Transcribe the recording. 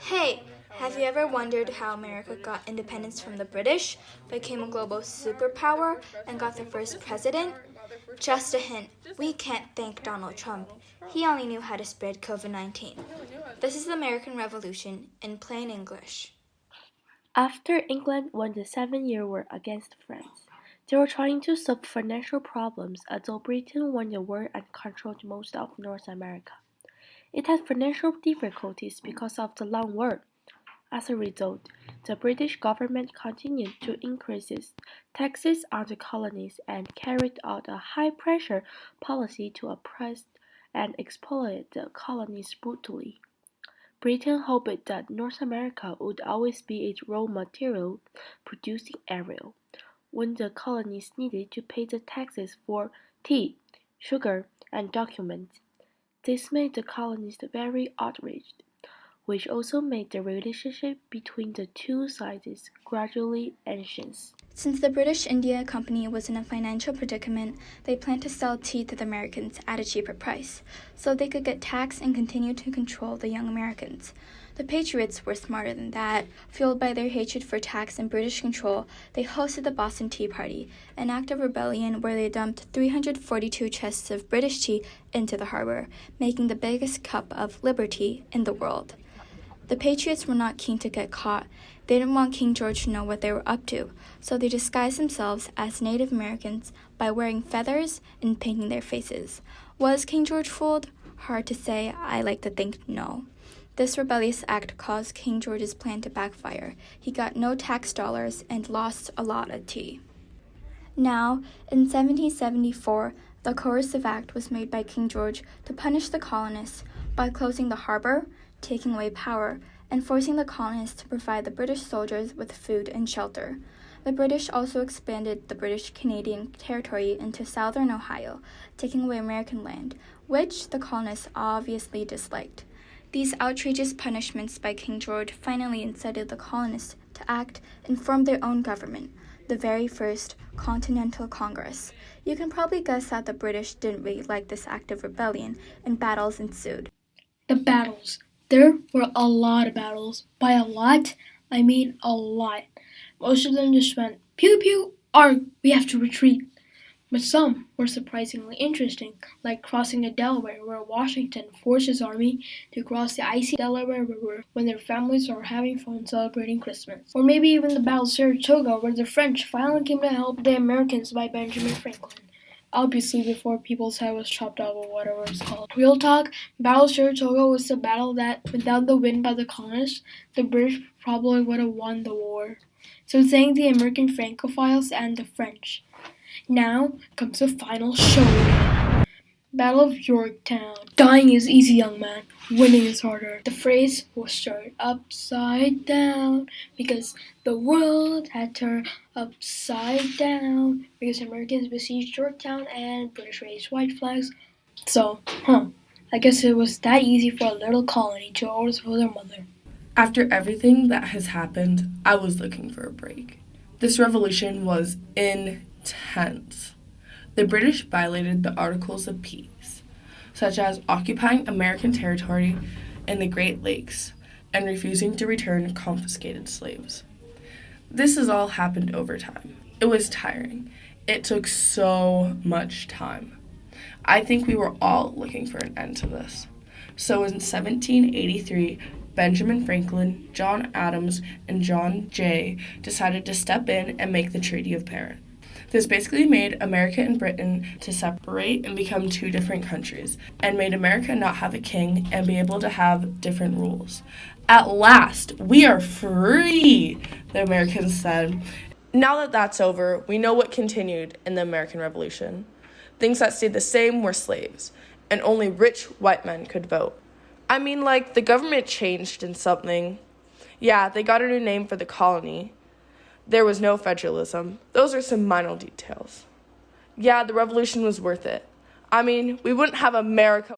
Hey, have you ever wondered how America got independence from the British, became a global superpower, and got their first president? Just a hint, we can't thank Donald Trump. He only knew how to spread COVID-19. This is the American Revolution in plain English. After England won the Seven-Year War against France, they were trying to solve financial problems although Britain won the war and controlled most of North America. It had financial difficulties because of the long war. As a result, the British government continued to increase its taxes on the colonies and carried out a high-pressure policy to oppress and exploit the colonies brutally. Britain hoped that North America would always be its raw material producing area, when the colonies needed to pay the taxes for tea, sugar, and documents. This made the colonists very outraged, which also made the relationship between the two sides gradually anxious. Since the British India Company was in a financial predicament, they planned to sell tea to the Americans at a cheaper price, so they could get taxed and continue to control the young Americans. The Patriots were smarter than that. Fueled by their hatred for tax and British control, they hosted the Boston Tea Party, an act of rebellion where they dumped 342 chests of British tea into the harbor, making the biggest cup of liberty in the world. The Patriots were not keen to get caught. They didn't want King George to know what they were up to, so they disguised themselves as Native Americans by wearing feathers and painting their faces. Was King George fooled? Hard to say. I like to think no. This rebellious act caused King George's plan to backfire. He got no tax dollars and lost a lot of tea. Now, in 1774, the Coercive Act was made by King George to punish the colonists by closing the harbor, taking away power, and forcing the colonists to provide the British soldiers with food and shelter. The British also expanded the British Canadian territory into southern Ohio, taking away American land, which the colonists obviously disliked. These outrageous punishments by King George finally incited the colonists to act and form their own government, the very first Continental Congress. You can probably guess that the British didn't really like this act of rebellion, and battles ensued. The battles. There were a lot of battles. By a lot, I mean a lot. Most of them just went, pew pew, arg, we have to retreat. But some were surprisingly interesting, like crossing the Delaware, where Washington forced his army to cross the icy Delaware River when their families were having fun celebrating Christmas. Or maybe even the Battle of Saratoga, where the French finally came to help the Americans by Benjamin Franklin. Obviously before people's head was chopped off or whatever it's called. Real talk, Battle of Saratoga was the battle that, without the win by the colonists, the British probably would have won the war. So thank the American Francophiles and the French. Now comes the final showdown. Battle of Yorktown. Dying is easy, young man. Winning is harder. The phrase was started upside down because the world had turned upside down because Americans besieged Yorktown and British raised white flags. So, I guess it was that easy for a little colony to overthrow their mother. After everything that has happened, I was looking for a break. This revolution was intense. The British violated the Articles of Peace, such as occupying American territory in the Great Lakes and refusing to return confiscated slaves. This has all happened over time. It was tiring. It took so much time. I think we were all looking for an end to this. So in 1783, Benjamin Franklin, John Adams, and John Jay decided to step in and make the Treaty of Paris. This basically made America and Britain to separate and become two different countries, and made America not have a king and be able to have different rules. At last, we are free, the Americans said. Now that that's over, we know what continued in the American Revolution. Things that stayed the same were slaves, and only rich white men could vote. I mean, like, the government changed in something. Yeah, they got a new name for the colony. There was no federalism. Those are some minor details. Yeah, the revolution was worth it. I mean, we wouldn't have America